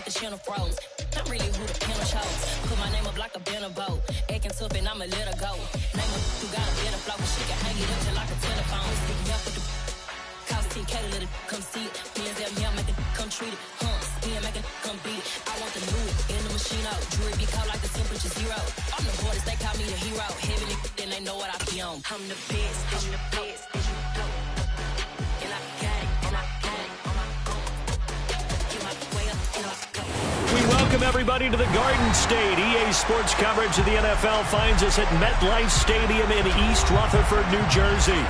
make the channel froze. I'm really who the panel shows. Put my name up like a banner boat. Acting tough and I'ma let her go. Name her who got a better flow. She can hang it up just like a telephone. Sticking up with the cost 10K to let it come see it. PNZ me, make it come treat it. Spin, make it come beat it. I want the new in the machine out. Jewelry be cold like the temperature 0. I'm the hardest, they call me the hero. Heavy then they know what I be on. I'm the best, I'm the best, as you go. And I got it, and I got it on my own. Get my way up, and I go. We welcome everybody to the Garden State. EA Sports coverage of the NFL finds us at MetLife Stadium in East Rutherford, New Jersey.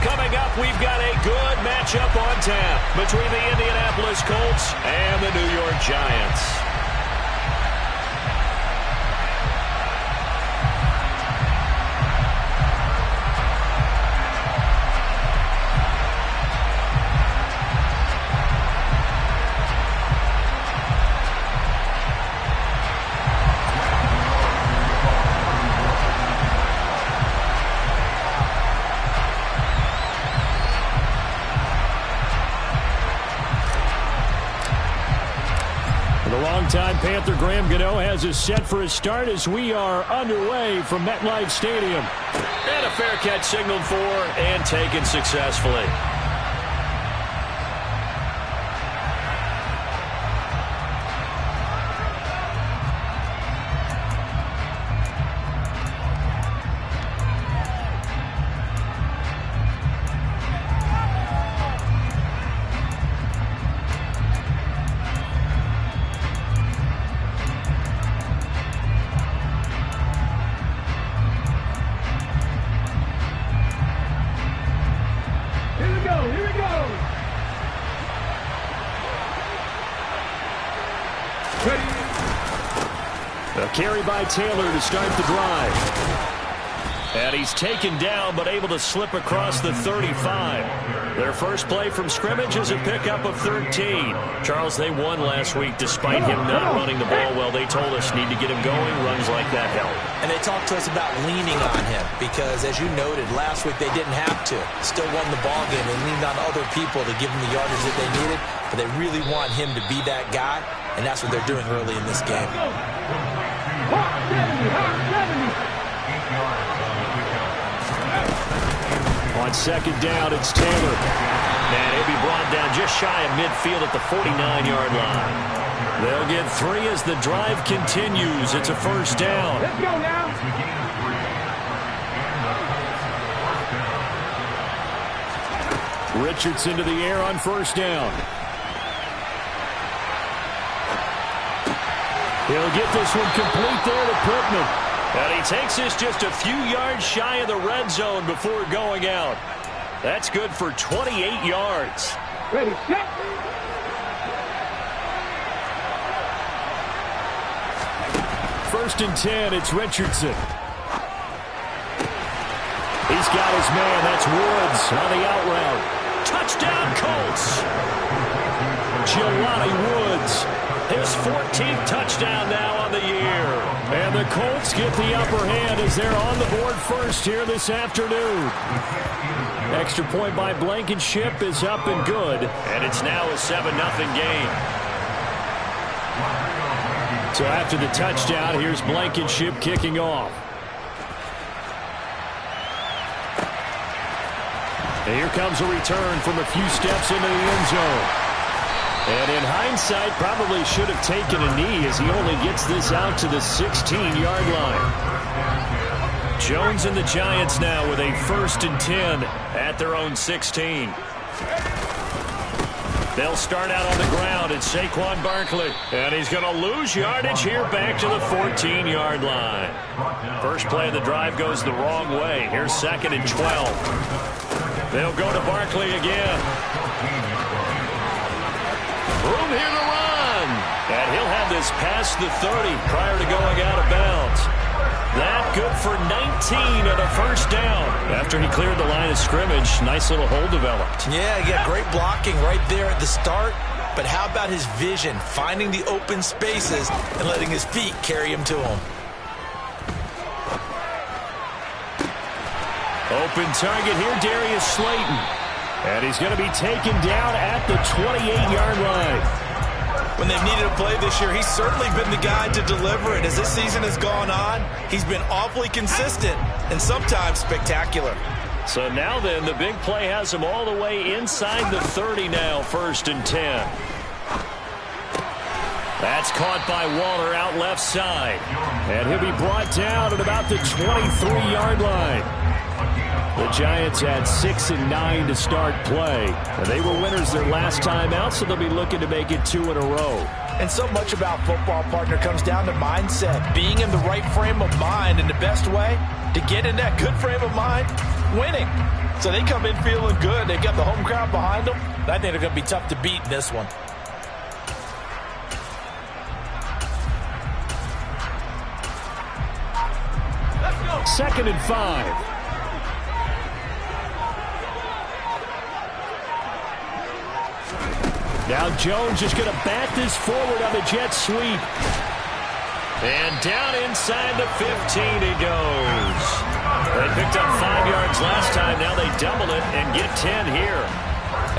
Coming up, we've got a good matchup on tap between the Indianapolis Colts and the New York Giants. Longtime Panther Graham Gano has us set for a start as we are underway from MetLife Stadium. And a fair catch signaled for and taken successfully. A carry by Taylor to start the drive. And he's taken down but able to slip across the 35. Their first play from scrimmage is a pickup of 13. Charles, they won last week despite him not running the ball well. They told us need to get him going. Runs like that help. And they talked to us about leaning on him because, as you noted, last week they didn't have to. Still won the ball game. They leaned on other people to give them the yardage that they needed. But they really want him to be that guy, and that's what they're doing early in this game. On second down, it's Taylor. And he'll be brought down just shy of midfield at the 49-yard line. They'll get 3 as the drive continues. It's a first down. Let's go now. Richardson to the air on first down. He'll get this one complete there to Pittman. And he takes this just a few yards shy of the red zone before going out. That's good for 28 yards. Ready, set. First and 10, it's Richardson. He's got his man. That's Woods on the out route. Touchdown, Colts. Jelani Woods. His 14th touchdown now on the year. And the Colts get the upper hand as they're on the board first here this afternoon. Extra point by Blankenship is up and good. And it's now a 7-0 game. So after the touchdown, here's Blankenship kicking off. And here comes a return from a few steps into the end zone. And in hindsight, probably should have taken a knee as he only gets this out to the 16-yard line. Jones and the Giants now with a first and 10 at their own 16. They'll start out on the ground. It's Saquon Barkley. And he's going to lose yardage here back to the 14-yard line. First play of the drive goes the wrong way. Here's second and 12. They'll go to Barkley again. Room here to run. And he'll have this past the 30 prior to going out of bounds. That good for 19 and a first down. After he cleared the line of scrimmage, nice little hole developed. Yeah, great blocking right there at the start. But how about his vision, finding the open spaces and letting his feet carry him to him. Open target here, Darius Slayton. And he's going to be taken down at the 28-yard line. When they've needed a play this year, he's certainly been the guy to deliver it. As this season has gone on, he's been awfully consistent and sometimes spectacular. So now then, the big play has him all the way inside the 30 now, 1st and 10. That's caught by Waller out left side. And he'll be brought down at about the 23-yard line. The Giants had 6 and 9 to start play. And they were winners their last time out, so they'll be looking to make it 2 in a row. And so much about football, partner, comes down to mindset. Being in the right frame of mind, and the best way to get in that good frame of mind, winning. So they come in feeling good. They've got the home crowd behind them. I think they're going to be tough to beat in this one. Let's go. 2nd and 5. Now Jones is going to bat this forward on the jet sweep. And down inside the 15 he goes. They picked up 5 yards last time. Now they double it and get 10 here.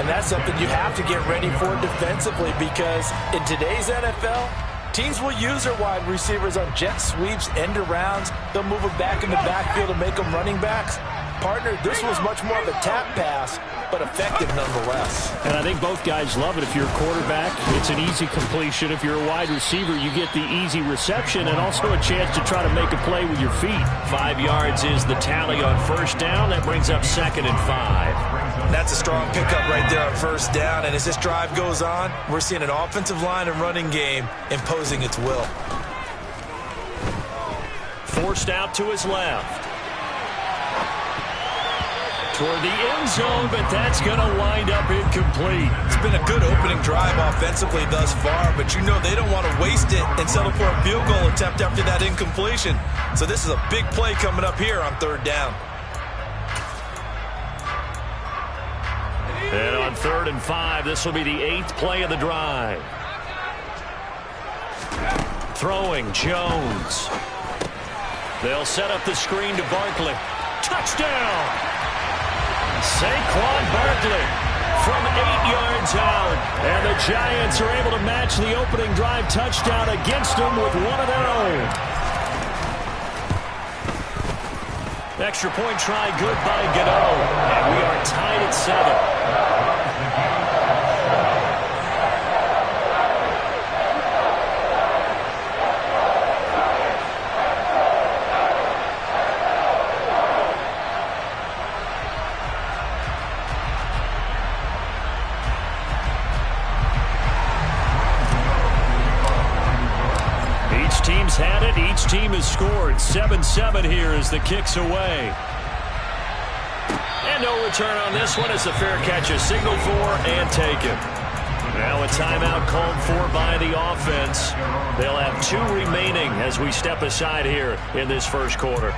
And that's something you have to get ready for defensively, because in today's NFL, teams will use their wide receivers on jet sweeps, end arounds. They'll move them back in the backfield and make them running backs. Partner, this was much more of a tap pass, but effective nonetheless. And I think both guys love it. If you're a quarterback, it's an easy completion. If you're a wide receiver, you get the easy reception and also a chance to try to make a play with your feet. 5 yards is the tally on 1st down. That brings up 2nd and 5. That's a strong pickup right there on 1st down. And as this drive goes on, we're seeing an offensive line and running game imposing its will. Forced out to his left. Toward the end zone, but that's going to wind up incomplete. It's been a good opening drive offensively thus far, but you know they don't want to waste it and settle for a field goal attempt after that incompletion. So this is a big play coming up here on 3rd down. And on 3rd and 5, this will be the 8th play of the drive. Throwing, Jones. They'll set up the screen to Barkley. Touchdown! Saquon Barkley from 8 yards out. And the Giants are able to match the opening drive touchdown against them with one of their own. Extra point try good by Gano. And we are tied at 7. Team's had it. Each team has scored. 7-7 here as the kick's away. And no return on this one as the fair catch is signaled for and taken. Now a timeout called for by the offense. They'll have 2 remaining as we step aside here in this 1st quarter.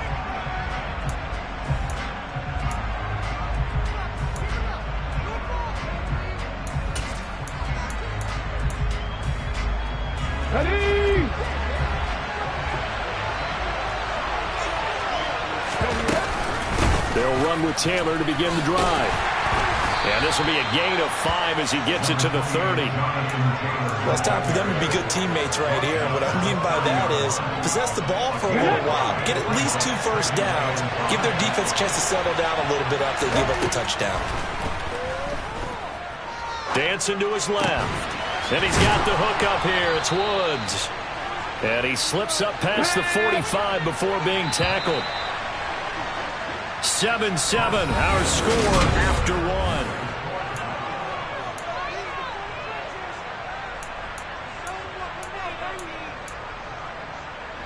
They'll run with Taylor to begin the drive. And this will be a gain of 5 as he gets it to the 30. Well, it's time for them to be good teammates right here. And what I mean by that is possess the ball for a little while. Get at least 2 first downs. Give their defense a chance to settle down a little bit after they give up the touchdown. Dancing to his left. And he's got the hook up here. It's Woods. And he slips up past the 45 before being tackled. 7-7, our score after 1.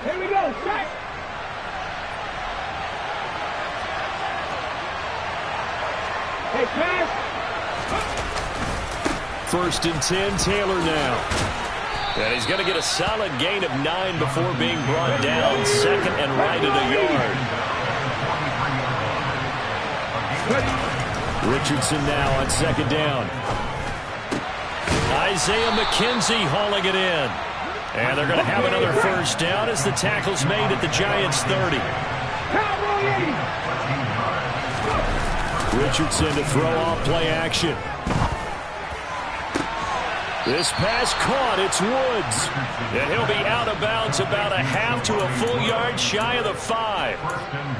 Here we go, strike. Hey, pass. 1st and 10, Taylor now. And he's going to get a solid gain of 9 before being brought down. 2nd and right at a yard. Richardson now on 2nd down. Isaiah McKenzie hauling it in. And they're going to have another first down as the tackle's made at the Giants' 30. Richardson to throw off play action. This pass caught. It's Woods. And he'll be out of bounds about a half to a full yard shy of the 5.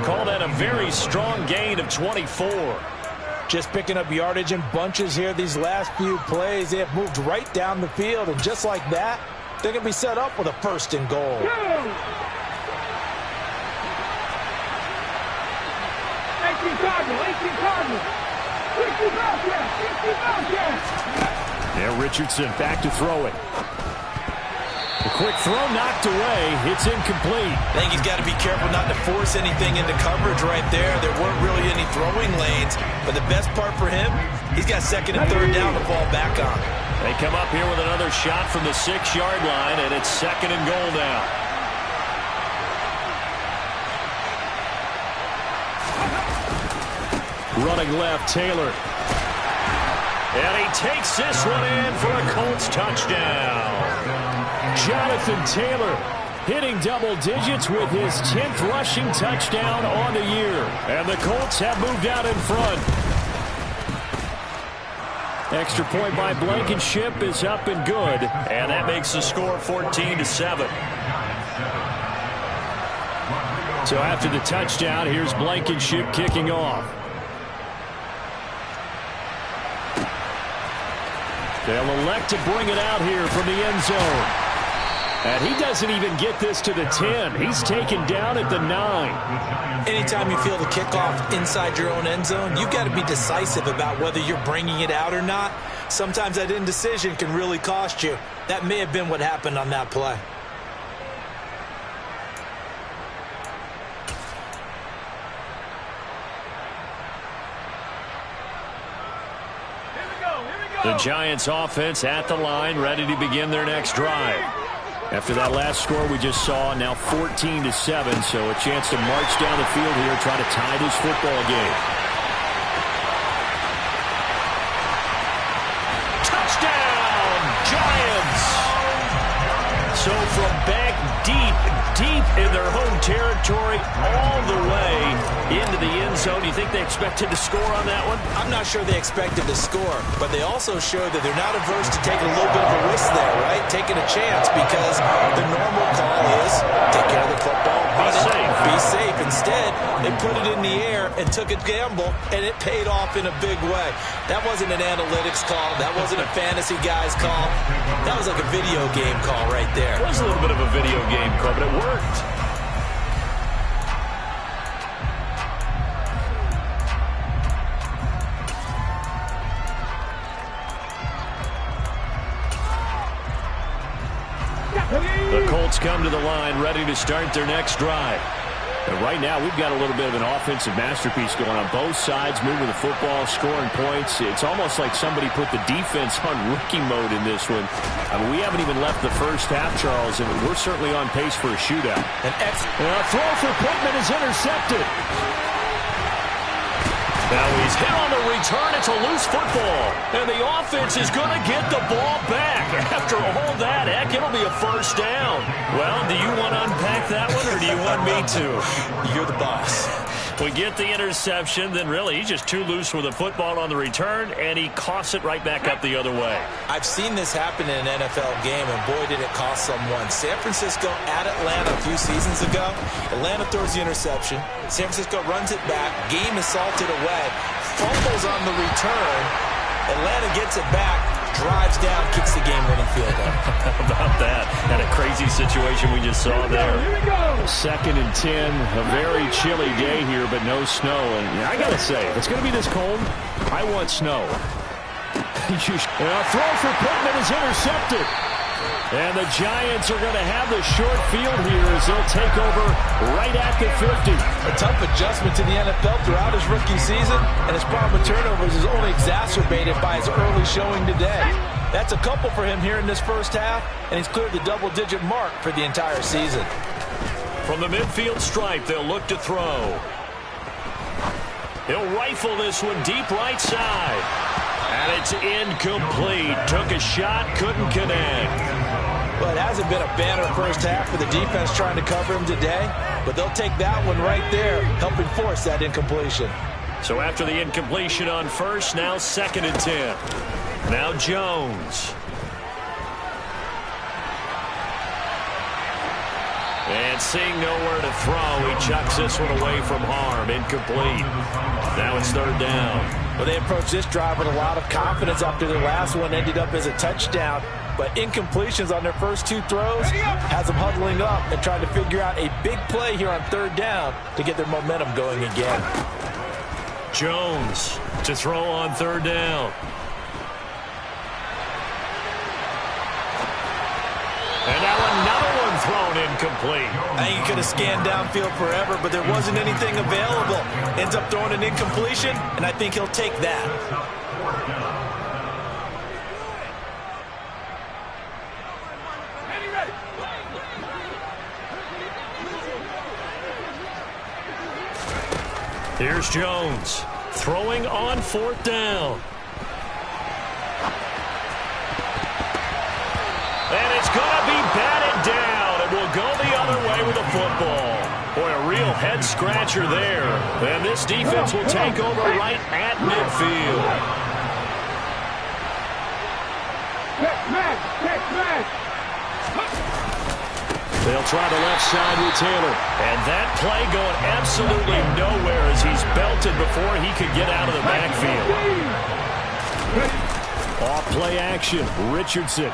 Call that a very strong gain of 24. Just picking up yardage in bunches here these last few plays. They have moved right down the field, and just like that, they're going to be set up with a 1st and goal. 18 Cardinal. 60 Bobcats. Now Richardson back to throw it. The quick throw knocked away. It's incomplete. I think he's got to be careful not to force anything into coverage right there. There weren't really any throwing lanes. But the best part for him, he's got 2nd and 3rd down to fall back on. They come up here with another shot from the 6-yard line, and it's 2nd and goal now. Running left, Taylor. And he takes this one in for a Colts touchdown. Jonathan Taylor hitting double digits with his 10th rushing touchdown on the year. And the Colts have moved out in front. Extra point by Blankenship is up and good. And that makes the score 14-7. So after the touchdown, here's Blankenship kicking off. They'll elect to bring it out here from the end zone. And he doesn't even get this to the 10. He's taken down at the 9. Anytime you feel the kickoff inside your own end zone, you've got to be decisive about whether you're bringing it out or not. Sometimes that indecision can really cost you. That may have been what happened on that play. The Giants offense at the line, ready to begin their next drive. After that last score we just saw, now 14-7, so a chance to march down the field here, try to tie this football game. Touchdown, Giants! So from back deep in their home territory, all the way into the end zone. Do you think they expected to score on that one? I'm not sure they expected to score, but they also showed that they're not averse to taking a little bit of a risk there, right? Taking a chance, because the normal call is take care of the football, be safe. Instead, they put it in the air and took a gamble, and it paid off in a big way. That wasn't an analytics call. That wasn't a fantasy guy's call. That was like a video game call right there. It was a little bit of a video game call, but it worked. The Colts come to the line, ready to start their next drive. And right now, we've got a little bit of an offensive masterpiece going on both sides, moving the football, scoring points. It's almost like somebody put the defense on rookie mode in this one. I mean, we haven't even left the first half, Charles, and we're certainly on pace for a shootout. And a throw for Pittman is intercepted. Now he's hit on the return. It's a loose football. And the offense is going to get the ball back. After all that, heck, it'll be a first down. Well, do you want to unpack that one, or do you want me to? You're the boss. We get the interception, then really he's just too loose with the football on the return, and he coughs it right back up the other way. I've seen this happen in an NFL game, and boy, did it cost someone. San Francisco at Atlanta a few seasons ago. Atlanta throws the interception. San Francisco runs it back. Game is salted away. Fumbles on the return. Atlanta gets it back. Drives down, kicks the game-winning field goal. How about that? And a crazy situation we just saw there. 2nd and 10, a very chilly day here, but no snow. And I got to say, if it's going to be this cold, I want snow. And a throw for Pittman is intercepted. And the Giants are going to have the short field here as they'll take over right at the 50. A tough adjustment to the NFL throughout his rookie season, and his problem with turnovers is only exacerbated by his early showing today. That's a couple for him here in this first half, and he's cleared the double-digit mark for the entire season. From the midfield stripe, they'll look to throw. He'll rifle this one deep right side. And it's incomplete. Took a shot, couldn't connect. Well, it hasn't been a banner first half for the defense trying to cover him today, but they'll take that one right there, helping force that incompletion. So after the incompletion on first, now 2nd and 10. Now Jones. And seeing nowhere to throw, he chucks this one away from harm. Incomplete. Now it's third down. Well, they approached this drive with a lot of confidence after their last one ended up as a touchdown. But incompletions on their first two throws has them huddling up and trying to figure out a big play here on third down to get their momentum going again. Jones to throw on third down. And now another one thrown incomplete. I think he could have scanned downfield forever, but there wasn't anything available. Ends up throwing an incompletion, and I think he'll take that. Here's Jones throwing on fourth down. And it's going to be batted down. It will go the other way with the football. Boy, a real head-scratcher there. And this defense will take over right at midfield. They'll try the left side with Taylor. And that play going absolutely nowhere as he's belted before he could get out of the backfield. Off play action, Richardson.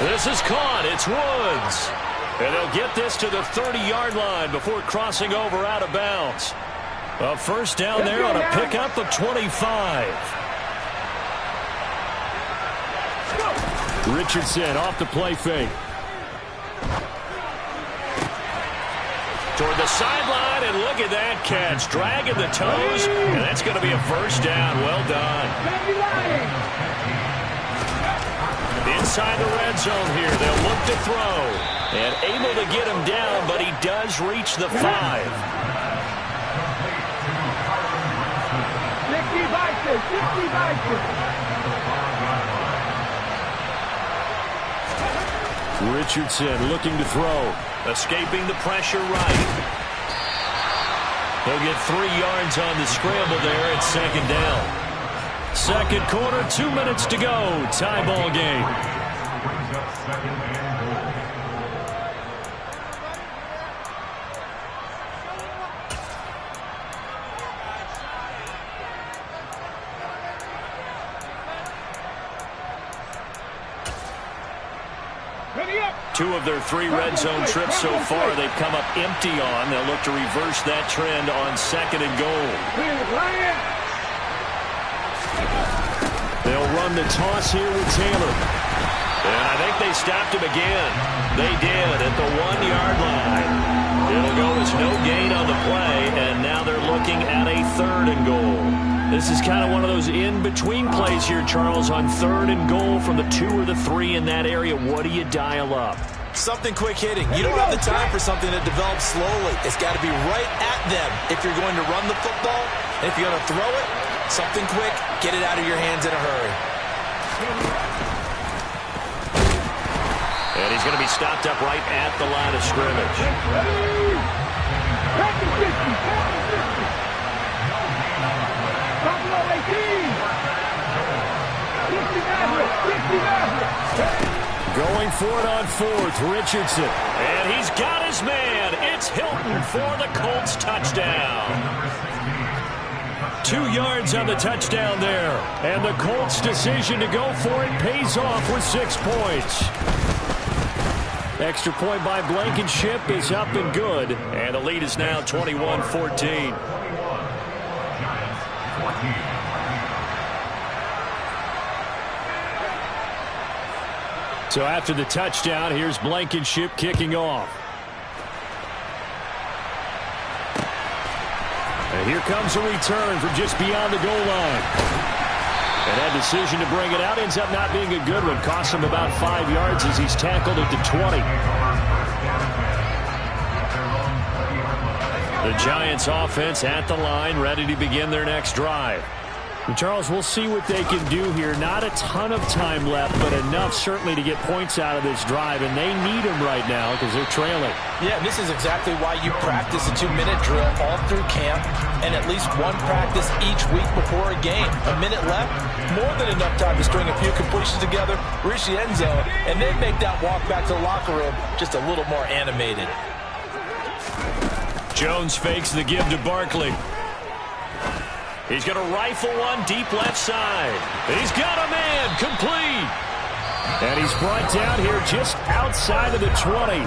This is caught. It's Woods. And they'll get this to the 30-yard line before crossing over out of bounds. A first down there on a pickup of 25. Richardson off the play fake. Toward the sideline, and look at that catch. Dragging the toes, and that's going to be a first down. Well done. Inside the red zone here, they'll look to throw. And able to get him down, but he does reach the 5. Richardson looking to throw. Escaping the pressure right. He'll get 3 yards on the scramble there at second down. Second quarter, 2 minutes to go. Tie ball game. Two of their 3 red zone trips so far they've come up empty on. They'll look to reverse that trend on second and goal. They'll run the toss here with Taylor. And I think they stopped him again. They did at the 1-yard line. It'll go as no gain on the play, and now they're looking at a third and goal. This is kind of one of those in-between plays here, Charles, on third and goal from the 2 or the 3 in that area. What do you dial up? Something quick hitting. You don't have the time for something that develops slowly. It's got to be right at them if you're going to run the football. And if you're going to throw it, something quick, get it out of your hands in a hurry. And he's going to be stopped up right at the line of scrimmage. Going for it on fourth, Richardson. And he's got his man. It's Hilton for the Colts touchdown. 2 yards on the touchdown there. And the Colts' decision to go for it pays off with 6 points. Extra point by Blankenship is up and good. And the lead is now 21-14. So after the touchdown, here's Blankenship kicking off. And here comes a return from just beyond the goal line. And that decision to bring it out ends up not being a good one. Costs him about 5 yards as he's tackled at the 20. The Giants offense at the line, ready to begin their next drive. Charles, we'll see what they can do here. Not a ton of time left, but enough certainly to get points out of this drive, and they need them right now because they're trailing. Yeah, this is exactly why you practice a 2-minute drill all through camp and at least one practice each week before a game. A minute left, more than enough time to string a few completions together, reach the end zone, and then make that walk back to the locker room just a little more animated. Jones fakes the give to Barkley. He's going to rifle one deep left side. And he's got a man complete. And he's brought down here just outside of the 20.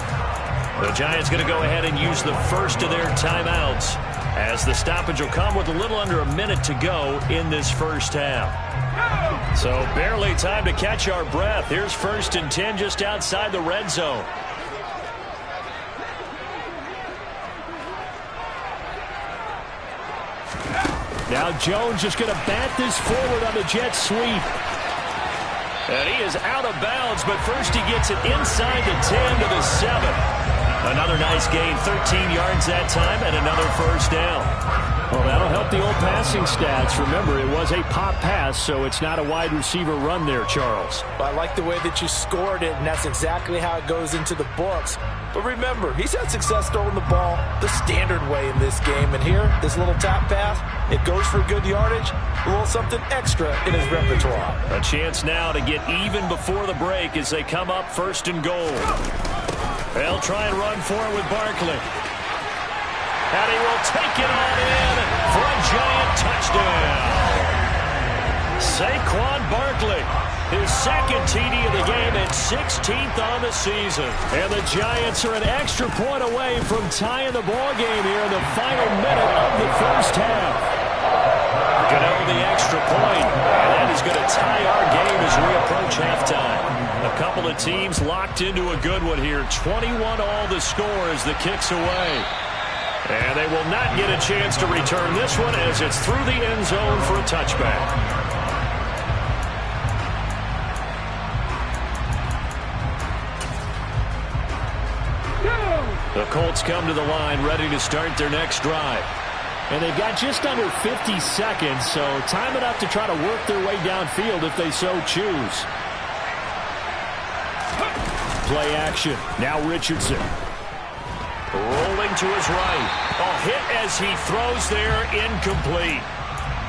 The Giants going to go ahead and use the first of their timeouts as the stoppage will come with a little under a minute to go in this first half. So barely time to catch our breath. Here's 1st and 10 just outside the red zone. Now Jones just going to bat this forward on the jet sweep. And he is out of bounds, but first he gets it inside the 10 to the 7. Another nice gain, 13 yards that time, and another first down. Well, that'll help the old passing stats. Remember, it was a pop pass, so it's not a wide receiver run there, Charles. Well, I like the way that you scored it, and that's exactly how it goes into the books. But remember, he's had success throwing the ball the standard way in this game. And here, this little top pass, it goes for good yardage, a little something extra in his repertoire. A chance now to get even before the break as they come up 1st and goal. They'll try and run for it with Barkley. And he will take it on in for a Giant touchdown. Saquon Barkley, his second TD of the game and 16th on the season. And the Giants are an extra point away from tying the ball game here in the final minute of the first half. Gano the extra point, and that is going to tie our game as we approach halftime. A couple of teams locked into a good one here. 21 all the score as the kick's away. And they will not get a chance to return this one as it's through the end zone for a touchback. The Colts come to the line ready to start their next drive. And they've got just under 50 seconds, so time enough to try to work their way downfield if they so choose. Play action. Now Richardson. Rolling to his right. A hit as he throws there, incomplete.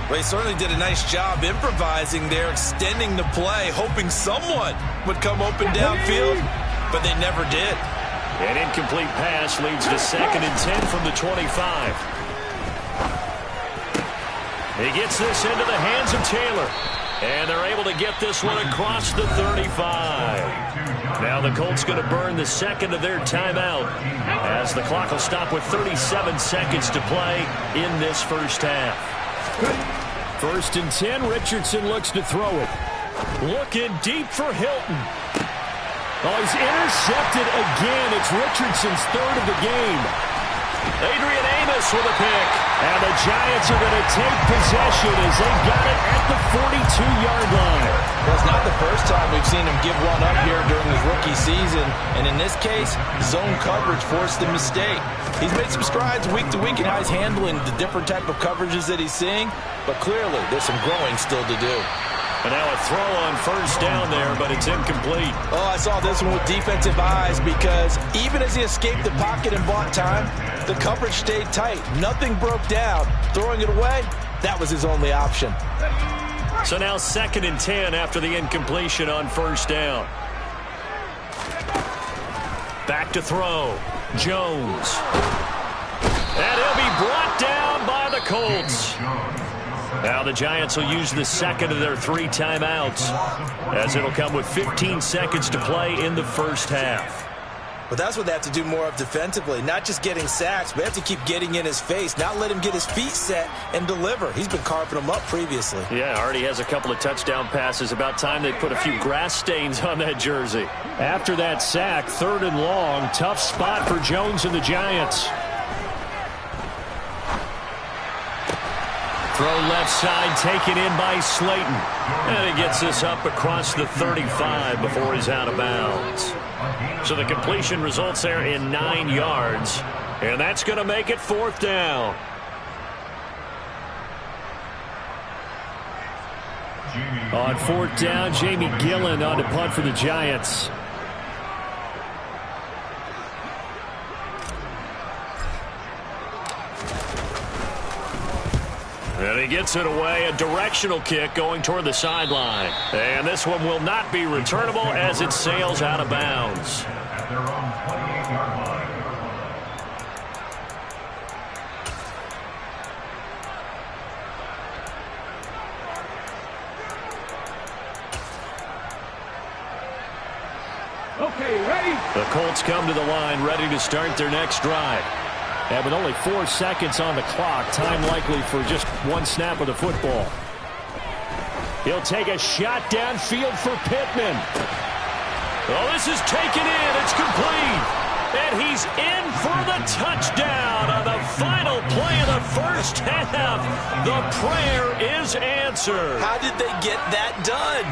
Well, he certainly did a nice job improvising there, extending the play, hoping someone would come open downfield, but they never did. An incomplete pass leads to 2nd and 10 from the 25. He gets this into the hands of Taylor. And they're able to get this one across the 35. Now the Colts going to burn the second of their timeout as the clock will stop with 37 seconds to play in this first half. 1st and 10, Richardson looks to throw it. Looking deep for Hilton. Oh, he's intercepted again. It's Richardson's 3rd of the game. Adrian Amos with a pick. And the Giants are going to take possession as they got it at the 42-yard line. Well, it's not the first time we've seen him give one up here during his rookie season. And in this case, zone coverage forced the mistake. He's made some strides week to week in how he's handling the different type of coverages that he's seeing. But clearly, there's some growing still to do. And now a throw on first down there, but it's incomplete. Oh, I saw this one with defensive eyes because even as he escaped the pocket and bought time, the coverage stayed tight. Nothing broke down. Throwing it away, that was his only option. So now 2nd and 10 after the incompletion on first down. Back to throw. Jones. And he'll be brought down by the Colts. Now the Giants will use the second of their 3 timeouts as it'll come with 15 seconds to play in the first half. But that's what they have to do more of defensively. Not just getting sacks, but they have to keep getting in his face, not let him get his feet set and deliver. He's been carving them up previously. Yeah, already has a couple of touchdown passes. About time they put a few grass stains on that jersey. After that sack, 3rd and long, tough spot for Jones and the Giants. Throw left side, taken in by Slayton. And he gets this up across the 35 before he's out of bounds. So the completion results there in 9 yards. And that's going to make it 4th down. On fourth down, Jamie Gillen on to punt for the Giants. And he gets it away, a directional kick going toward the sideline. And this one will not be returnable as it sails out of bounds. At their own 28-yard line. Okay, ready? The Colts come to the line, ready to start their next drive. And with only 4 seconds on the clock, time likely for just one snap of the football. He'll take a shot downfield for Pittman. Oh, this is taken in. It's complete. And he's in for the touchdown on the final play of the first half. The prayer is answered. How did they get that done?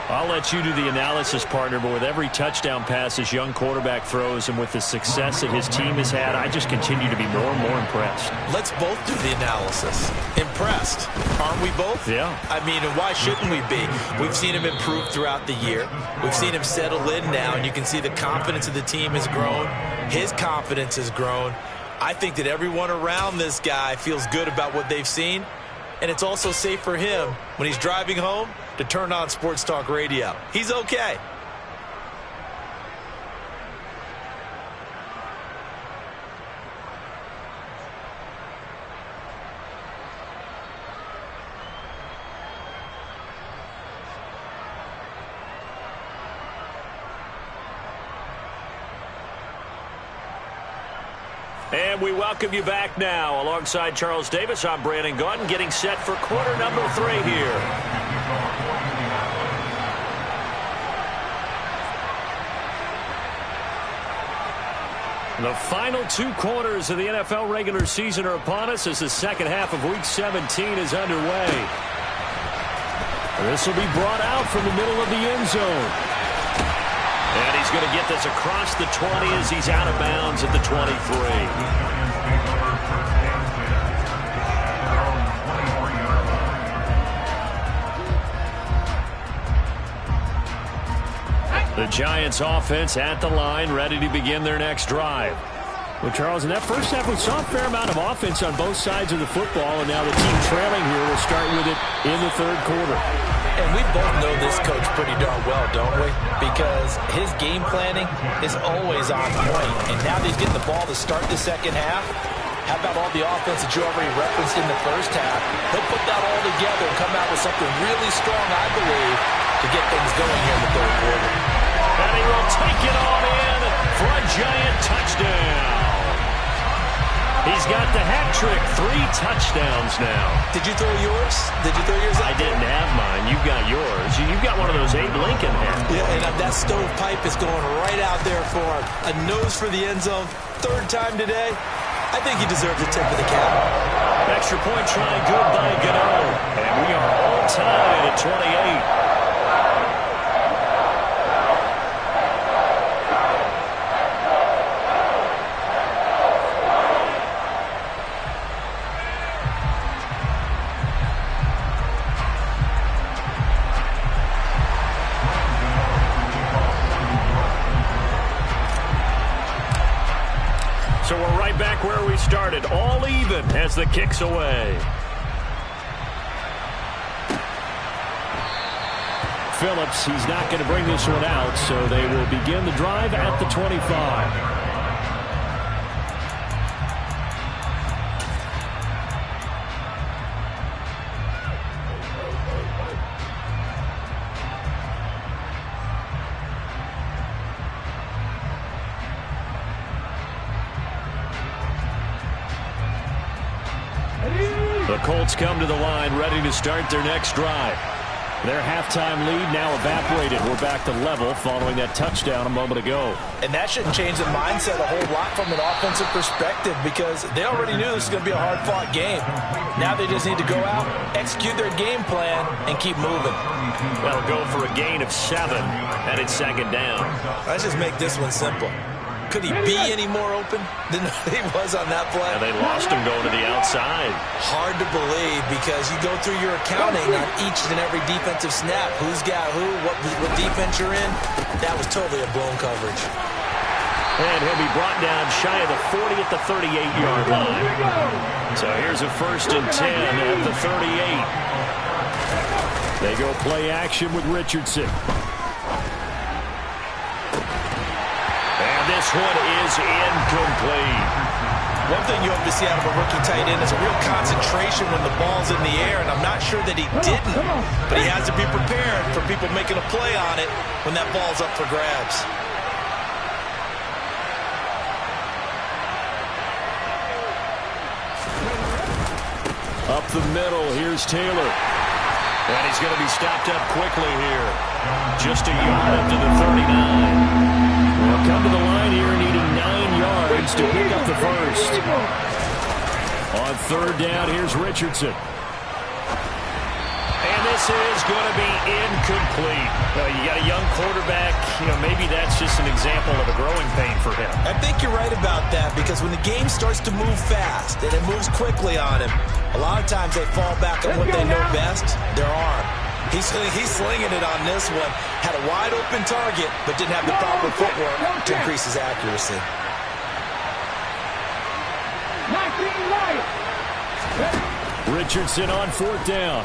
I'll let you do the analysis, partner, but with every touchdown pass this young quarterback throws and with the success that his team has had, I just continue to be more and more impressed. Let's both do the analysis. Impressed. Aren't we both? Yeah. I mean, and why shouldn't we be? We've seen him improve throughout the year. We've seen him settle in now, and you can see the confidence of the team has grown. His confidence has grown. I think that everyone around this guy feels good about what they've seen, and it's also safe for him when he's driving home to turn on Sports Talk Radio. He's okay. And we welcome you back now. Alongside Charles Davis, I'm Brandon Gaudin, getting set for quarter number 3 here. The final 2 quarters of the NFL regular season are upon us as the second half of Week 17 is underway. This will be brought out from the middle of the end zone. And he's going to get this across the 20 as he's out of bounds at the 23. The Giants offense at the line, ready to begin their next drive. Well, Charles, in that first half, we saw a fair amount of offense on both sides of the football, and now the team trailing here will start with it in the third quarter. And we both know this coach pretty darn well, don't we? Because his game planning is always on point, and now that he's getting the ball to start the second half, how about all the offense that you already referenced in the first half? He'll put that all together and come out with something really strong, I believe, to get things going here in the third quarter. And he will take it on in for a Giant touchdown. He's got the hat trick, 3 touchdowns now. Did you throw yours? Did you throw yours out? I didn't have mine. You've got yours. You've got one of those Abe Lincoln hats. Yeah, and that stovepipe is going right out there for a nose for the end zone. 3rd time today. I think he deserves a tip of the cap. Extra point try, good by Gano. And we are all tied at 28. So we're right back where we started, all even as the kick's away. Phillips, he's not going to bring this one out, so they will begin the drive at the 25. The Colts come to the line, ready to start their next drive. Their halftime lead now evaporated. We're back to level following that touchdown a moment ago. And that shouldn't change the mindset a whole lot from an offensive perspective because they already knew this was going to be a hard-fought game. Now they just need to go out, execute their game plan, and keep moving. They'll go for a gain of 7, and it's 2nd down. Let's just make this one simple. Could he be any more open than he was on that play? And they lost him going to the outside. Hard to believe because you go through your accounting on each and every defensive snap. Who's got who, what defense you're in. That was totally a blown coverage. And he'll be brought down shy of the 40 at the 38-yard line. So here's a 1st and 10 at the 38. They go play action with Richardson. This one is incomplete. One thing you hope to see out of a rookie tight end is a real concentration when the ball's in the air, and I'm not sure that he didn't, but he has to be prepared for people making a play on it when that ball's up for grabs. Up the middle, here's Taylor. And he's going to be stopped up quickly here. Just a yard up to the 39. They'll come to the line here needing 9 yards to pick up the first. On 3rd down, here's Richardson. And this is going to be incomplete. You got a young quarterback. Maybe that's just an example of a growing pain for him. I think you're right about that because when the game starts to move fast and it moves quickly on him, a lot of times they fall back on what they know best, their arm. He's slinging it on this one. Had a wide-open target, but didn't have the proper footwork to increase his accuracy. Richardson on 4th down.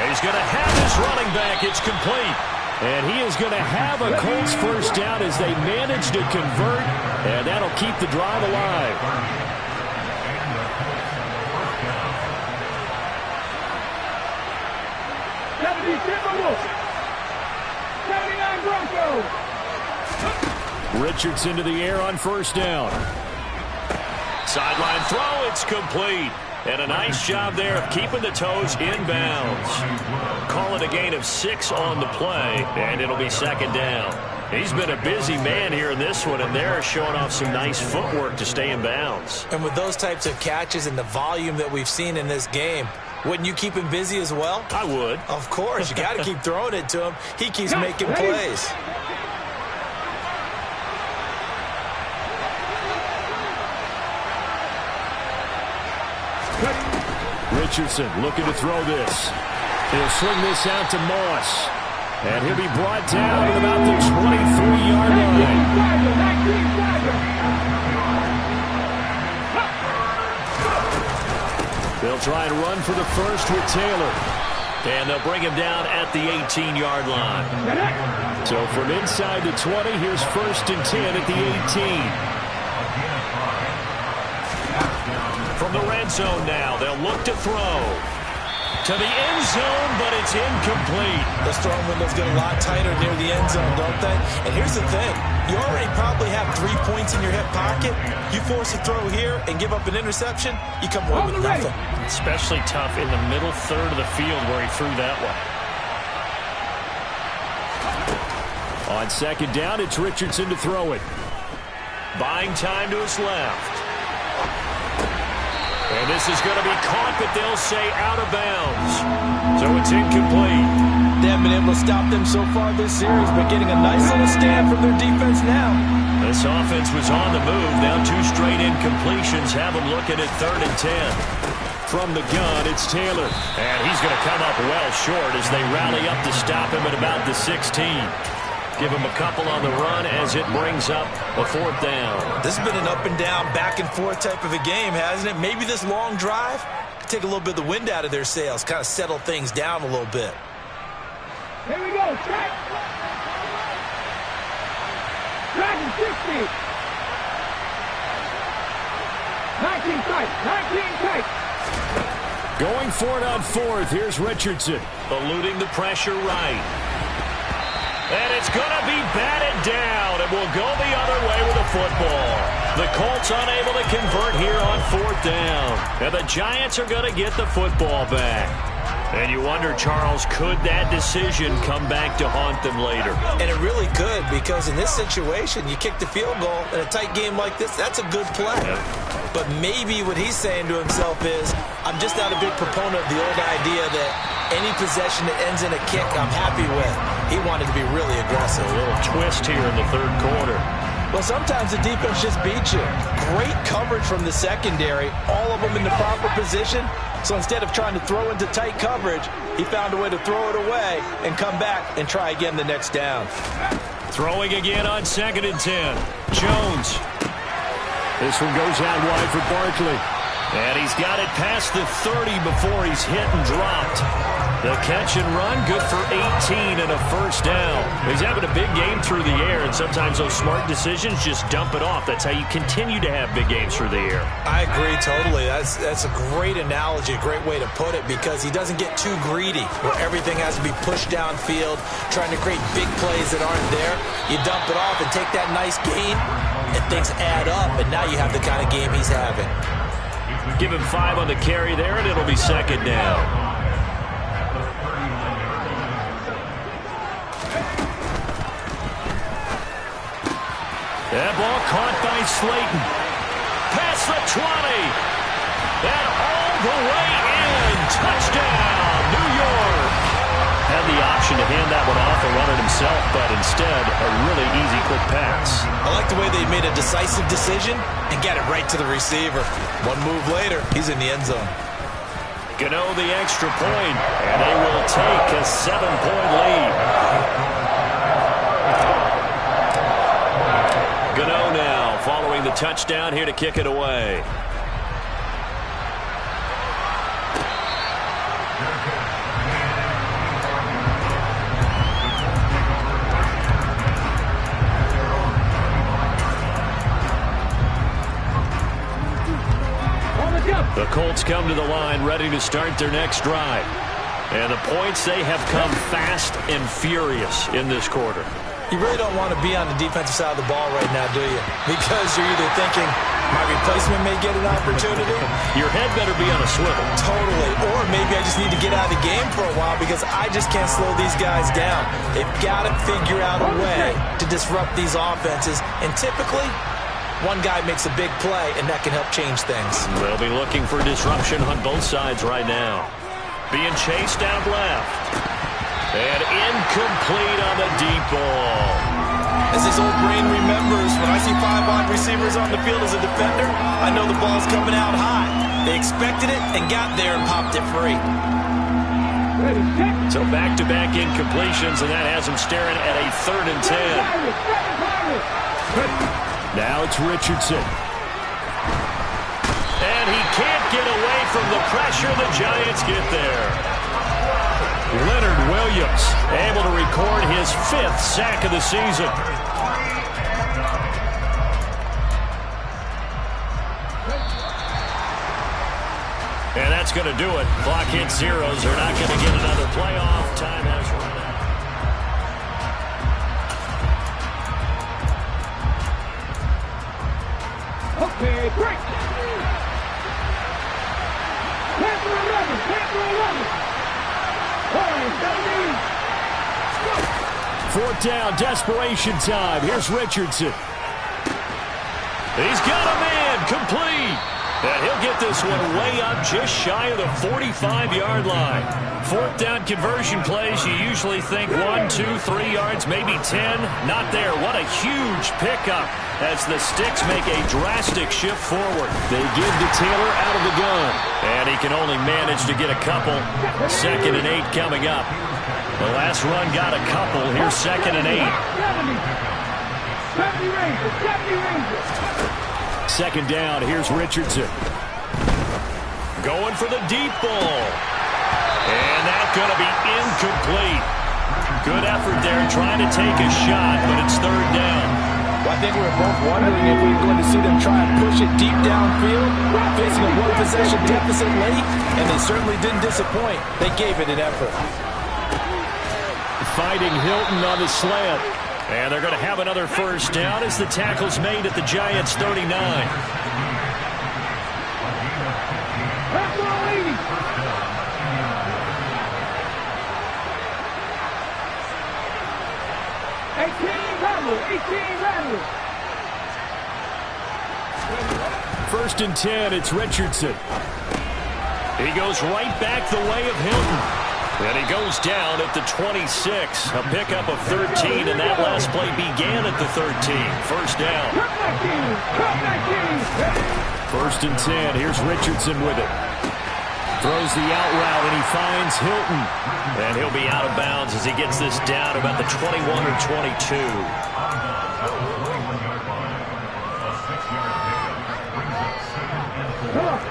He's going to have his running back. It's complete. And he is going to have a Colts 1st down as they manage to convert, and that'll keep the drive alive. Richardson to the air on 1st down. Sideline throw, it's complete. And a nice job there of keeping the toes in bounds. Call it a gain of 6 on the play, and it'll be 2nd down. He's been a busy man here in this one, and they're showing off some nice footwork to stay in bounds. And with those types of catches and the volume that we've seen in this game, wouldn't you keep him busy as well? I would. Of course. You got to keep throwing it to him. He keeps making plays. Richardson looking to throw this. He'll swing this out to Moss. And he'll be brought down at about the 23-yard line. They'll try and run for the first with Taylor. And they'll bring him down at the 18-yard line. So from inside the 20, here's 1st and 10 at the 18. From the red zone now, they'll look to throw. To the end zone, but it's incomplete. Those throwing windows get a lot tighter near the end zone, don't they? And here's the thing. You already probably have 3 points in your hip pocket. You force a throw here and give up an interception, you come away with nothing. Especially tough in the middle third of the field where he threw that one. On 2nd down, it's Richardson to throw it. Buying time to his left. And this is going to be caught, but they'll say out of bounds. So it's incomplete. They haven't been able to stop them so far this series, but getting a nice little stand from their defense now. This offense was on the move. Now 2 straight incompletions have them looking at 3rd and 10. From the gun, it's Taylor. And he's going to come up well short as they rally up to stop him at about the 16. Give him a couple on the run as it brings up a 4th down. This has been an up and down, back and forth type of a game, hasn't it? Maybe this long drive could take a little bit of the wind out of their sails, kind of settle things down a little bit. Here we go, check. Dragon 60. 19 tight. Going for it on 4th. Here's Richardson. Eluding the pressure right. And it's going to be batted down. It will go the other way with the football. The Colts unable to convert here on 4th down. And the Giants are going to get the football back. And you wonder, Charles, could that decision come back to haunt them later? And it really could, because in this situation, you kick the field goal in a tight game like this, that's a good play. Yep. But maybe what he's saying to himself is, I'm just not a big proponent of the old idea that Any possession that ends in a kick, I'm happy with. He wanted to be really aggressive. A little twist here in the third quarter. Well, sometimes the defense just beats you. Great coverage from the secondary, all of them in the proper position. So instead of trying to throw into tight coverage, he found a way to throw it away and come back and try again the next down. Throwing again on 2nd and 10. Jones. This one goes out wide for Barkley. And he's got it past the 30 before he's hit and dropped. The catch and run, good for 18 and a first down. He's having a big game through the air, and sometimes those smart decisions just dump it off. That's how you continue to have big games through the air. I agree totally. That's a great analogy, a great way to put it, because he doesn't get too greedy where everything has to be pushed downfield, trying to create big plays that aren't there. You dump it off and take that nice gain, and things add up, and now you have the kind of game he's having. Give him 5 on the carry there, and it'll be 2nd down. That ball caught by Slayton. Past the 20. And all the way in. Touchdown, New York. Had the option to hand that one off and run it himself, but instead, a really easy, quick pass. I like the way they made a decisive decision and get it right to the receiver. One move later, he's in the end zone. Gano the extra point, and they will take a 7-point lead. Gano now following the touchdown here to kick it away. The Colts come to the line ready to start their next drive. And the points, they have come fast and furious in this quarter. You really don't want to be on the defensive side of the ball right now, do you? Because you're either thinking, my replacement may get an opportunity. Your head better be on a swivel. Totally. Or maybe I just need to get out of the game for a while because I just can't slow these guys down. They've got to figure out a way to disrupt these offenses. And typically, one guy makes a big play, and that can help change things. They'll be looking for disruption on both sides right now. Being chased out left. And incomplete on the deep ball. As his old brain remembers, when I see 5 wide receivers on the field as a defender, I know the ball's coming out high. They expected it and got there and popped it free. So back-to-back incompletions, and that has him staring at a 3rd and 10. Now it's Richardson. And he can't get away from the pressure. The Giants get there. Leonard Williams able to record his 5th sack of the season. And that's going to do it. Clock hits zeros. They're not going to get another playoff. Time has run out. Okay, break. Panther 11, Panther 11. 4th down, desperation time. Here's Richardson. He's got a man, complete. And he'll get this one way up just shy of the 45-yard line. 4th down conversion plays, you usually think 1, 2, 3 yards, maybe 10. Not there. What a huge pickup as the Sticks make a drastic shift forward. They give to Taylor out of the gun. And he can only manage to get a couple. 2nd and 8 coming up. The last run got a couple. Here's 2nd and 8. 2nd down. Here's Richardson. Going for the deep ball. And that's going to be incomplete. Good effort there trying to take a shot, but it's 3rd down. Well, I think we were both wondering if we were going to see them try and push it deep downfield, facing a one-possession deficit late, and they certainly didn't disappoint. They gave it an effort. Fighting Hilton on the slant. And they're going to have another first down as the tackle's made at the Giants' 39. First and 10, it's Richardson. He goes right back the way of Hilton. And he goes down at the 26. A pickup of 13, and that last play began at the 13. First down. First and 10. Here's Richardson with it. Throws the out route, and he finds Hilton. And he'll be out of bounds as he gets this down about the 21 or 22.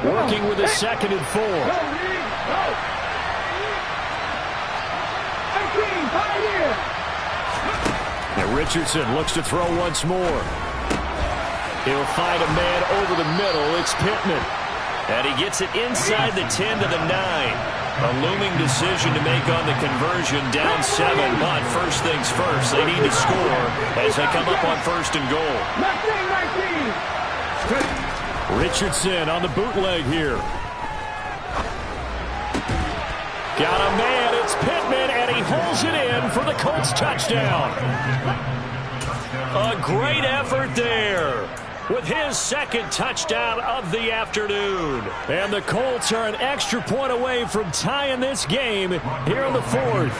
Working with a 2nd and 4. And Richardson looks to throw once more. He'll find a man over the middle. It's Pittman. And he gets it inside the 10 to the 9. A looming decision to make on the conversion, down 7. But first things first, they need to score as they come up on 1st and goal. Richardson on the bootleg here. Got a man, it's Pittman, and he holds it in for the Colts touchdown. A great effort there with his 2nd touchdown of the afternoon. And the Colts are an extra point away from tying this game here in the 4th.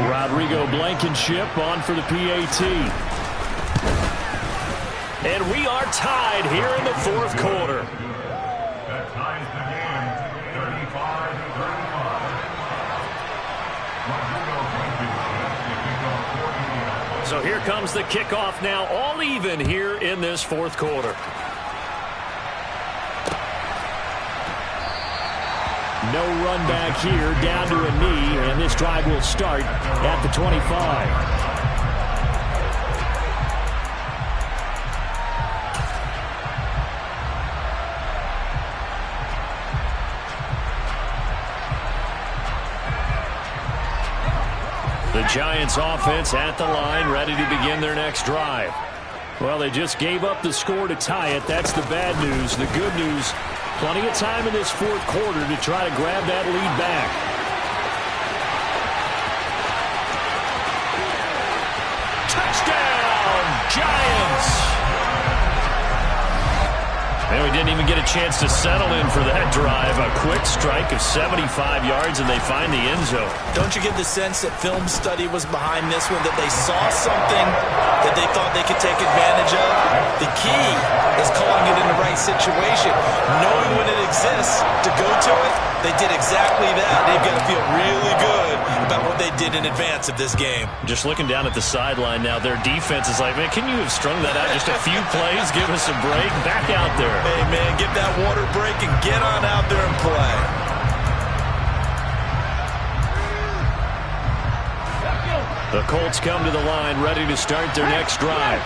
Rodrigo Blankenship on for the PAT. And we are tied here in the 4th quarter. That ties the game, 35-35. So here comes the kickoff now, all even here in this 4th quarter. No run back here, down to a knee, and this drive will start at the 25. The Giants offense at the line, ready to begin their next drive. Well, they just gave up the score to tie it. That's the bad news. The good news, plenty of time in this 4th quarter to try to grab that lead back. Touchdown, Giants! And we didn't even get a chance to settle in for that drive. A quick strike of 75 yards, and they find the end zone. Don't you get the sense that film study was behind this one, that they saw something that they thought they could take advantage of? The key is calling it in the right situation. Knowing when it exists to go to it, they did exactly that. They've got to feel really good about what they did in advance of this game. Just looking down at the sideline now, their defense is like, man, can you have strung that out just a few plays? Give us a break. Back out there. Hey, man, get that water break and get on out there and play. The Colts come to the line, ready to start their next drive.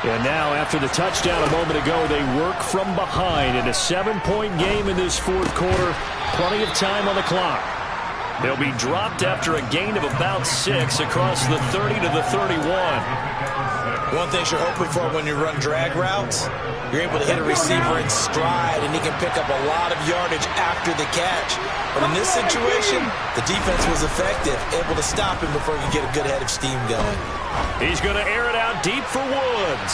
And now, after the touchdown a moment ago, they work from behind in a 7-point game in this 4th quarter. Plenty of time on the clock. They'll be dropped after a gain of about 6 across the 30 to the 31. One thing you're hoping for when you run drag routes, you're able to hit a receiver in stride, and he can pick up a lot of yardage after the catch. But in this situation, the defense was effective, able to stop him before he could get a good head of steam going. He's going to air it out deep for Woods.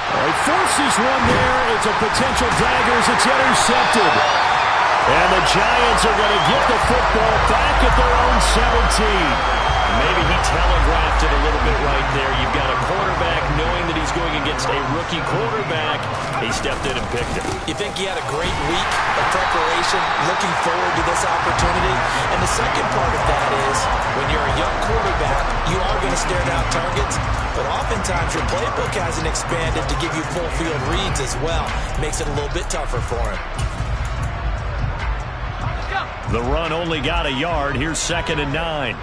He forces one there. It's a potential dagger as it's intercepted. And the Giants are going to get the football back at their own 17. Maybe he telegraphed it a little bit right there. You've got a quarterback knowing that he's going against a rookie quarterback. He stepped in and picked it. You think he had a great week of preparation, looking forward to this opportunity? And the second part of that is, when you're a young quarterback, you are going to stare down targets, but oftentimes your playbook hasn't expanded to give you full field reads as well. Makes it a little bit tougher for him. The run only got a yard. Here's 2nd and 9.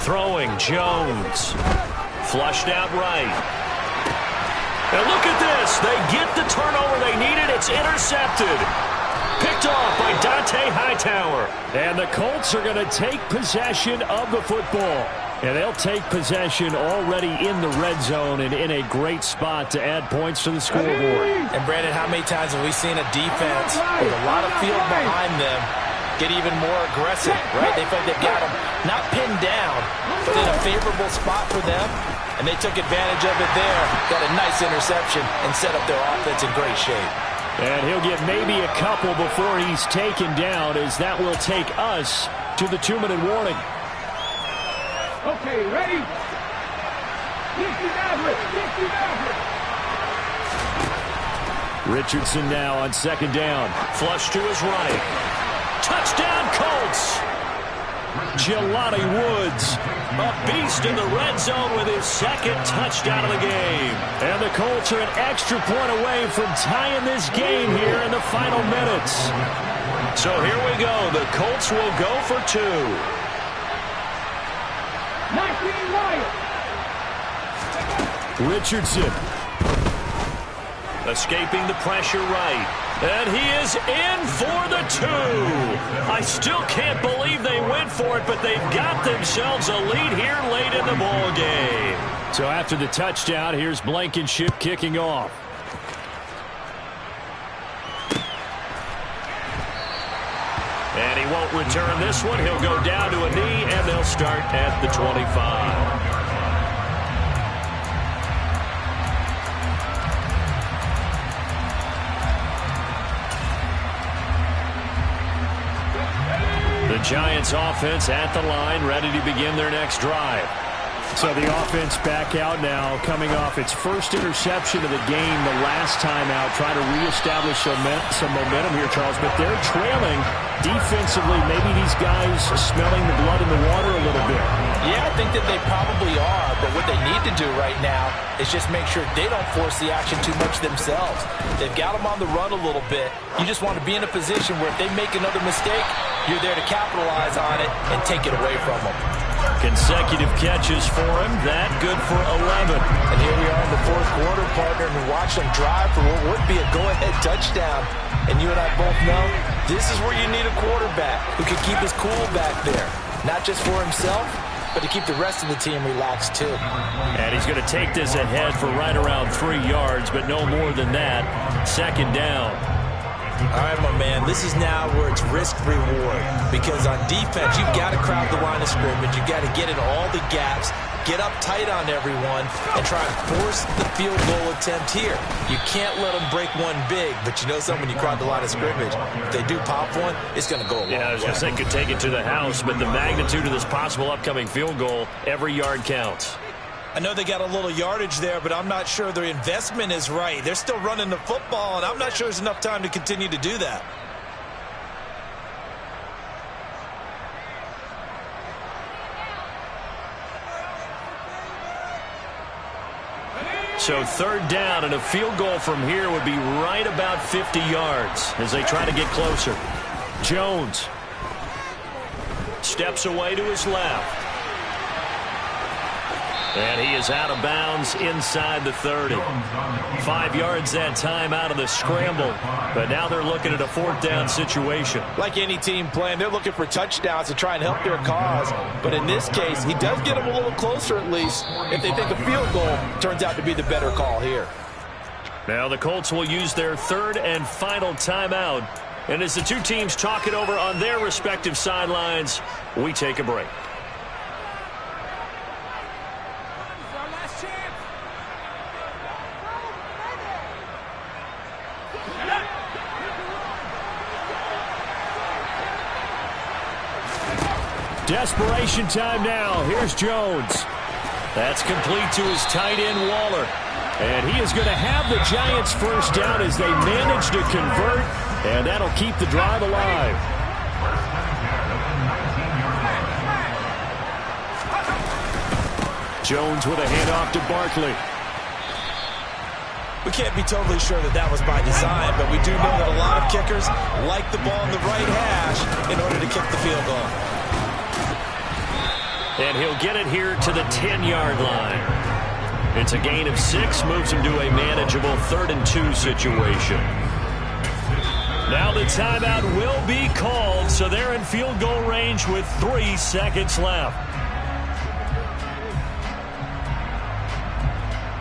Throwing, Jones. Flushed out right. And look at this. They get the turnover they needed. It's intercepted. Picked off by Dante Hightower. And the Colts are going to take possession of the football. And they'll take possession already in the red zone and in a great spot to add points to the scoreboard. And Brandon, how many times have we seen a defense with a lot of field behind them get even more aggressive, right? They feel like they've got them not pinned down, but in a favorable spot for them, and they took advantage of it there. Got a nice interception and set up their offense in great shape. And he'll get maybe a couple before he's taken down, as that will take us to the 2-minute warning. Okay, ready? 60 Maverick, 60 Maverick. Richardson now on 2nd down. Flush to his right. Touchdown, Colts! Jelani Woods, a beast in the red zone with his 2nd touchdown of the game. And the Colts are an extra point away from tying this game here in the final minutes. So here we go. The Colts will go for 2. 19 Wyatt. Richardson. Escaping the pressure right. And he is in for the 2. I still can't believe they went for it, but they've got themselves a lead here late in the ball game. So after the touchdown, here's Blankenship kicking off. And he won't return this one. He'll go down to a knee, and they'll start at the 25. The Giants offense at the line, ready to begin their next drive. So the offense back out now, coming off its first interception of the game the last time out, trying to reestablish some momentum here, Charles. But they're trailing defensively. Maybe these guys are smelling the blood in the water a little bit. Yeah, I think that they probably are. But what they need to do right now is just make sure they don't force the action too much themselves. They've got them on the run a little bit. You just want to be in a position where if they make another mistake, you're there to capitalize on it and take it away from them. Consecutive catches for him. That good for 11. And here we are in the 4th quarter, partner, and watch them drive for what would be a go-ahead touchdown. And you and I both know this is where you need a quarterback who can keep his cool back there. Not just for himself, but to keep the rest of the team relaxed too. And he's going to take this ahead for right around 3 yards, but no more than that. 2nd down. All right, my man, this is now where it's risk-reward. Because on defense, you've got to crowd the line of scrimmage. You've got to get in all the gaps, get up tight on everyone, and try and force the field goal attempt here. You can't let them break one big, but you know something, when you crowd the line of scrimmage, if they do pop one, it's going to go a long way. Yeah, I was going to say could take it to the house, but the magnitude of this possible upcoming field goal, every yard counts. I know they got a little yardage there, but I'm not sure their investment is right. They're still running the football, and I'm not sure there's enough time to continue to do that. So 3rd down, and a field goal from here would be right about 50 yards as they try to get closer. Jones steps away to his left. And he is out of bounds inside the 30. 5 yards that time out of the scramble. But now they're looking at a 4th down situation. Like any team playing, they're looking for touchdowns to try and help their cause. But in this case, he does get them a little closer at least if they think a field goal turns out to be the better call here. Now the Colts will use their 3rd and final timeout. And as the two teams talk it over on their respective sidelines, we take a break. Desperation time now. Here's Jones. That's complete to his tight end, Waller. And he is going to have the Giants first down as they manage to convert, and that'll keep the drive alive. Jones with a handoff to Barkley. We can't be totally sure that that was by design, but we do know that a lot of kickers like the ball in the right hash in order to kick the field goal. And he'll get it here to the 10-yard line. It's a gain of 6, moves him to a manageable 3rd and 2 situation. Now the timeout will be called, so they're in field goal range with 3 seconds left.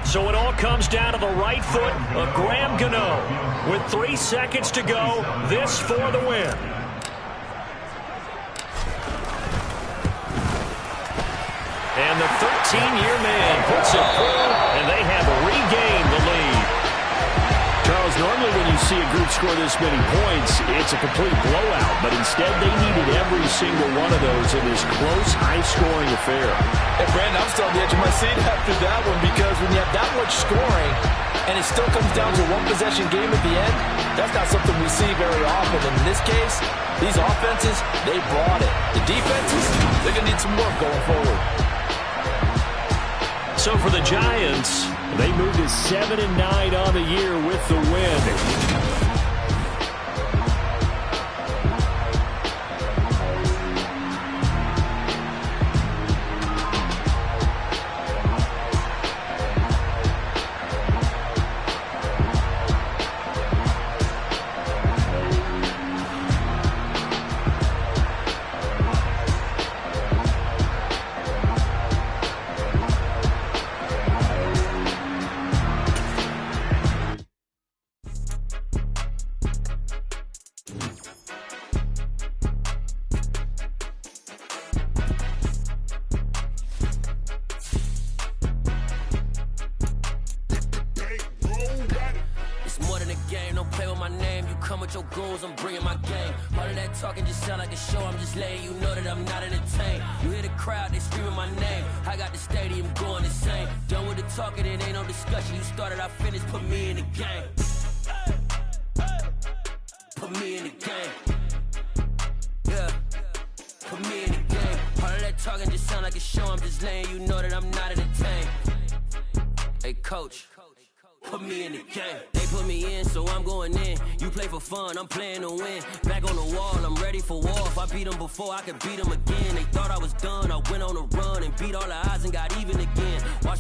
So it all comes down to the right foot of Graham Gano. With 3 seconds to go, this for the win. And the 13-year man puts it through, and they have regained the lead. Charles, normally when you see a group score this many points, it's a complete blowout. But instead, they needed every single one of those in this close, high-scoring affair. And Brandon, I'm still on the edge of my seat after that one, because when you have that much scoring and it still comes down to one possession game at the end, that's not something we see very often. And in this case, these offenses, they brought it. The defenses, they're going to need some work going forward. So for the Giants, they moved to 7-9 on the year with the win. Your goals, I'm bringing my game. All of that talking just sound like a show. I'm just letting you know that I'm not entertained. You hear the crowd, they screaming my name. I got the stadium going insane. Done with the talking, it ain't no discussion. You started, I finished, put me in the game. Put me in the game. Yeah, put me in the game. All of that talking just sound like a show. I'm just letting you know that I'm not entertained. Hey, coach, put me in the game. They put me in, so I'm going in. You play for fun, I'm playing to win. Back on the wall, I'm ready for war. If I beat them before, I could beat them again. They thought I was done, I went on a run and beat all the odds and got even again. Watch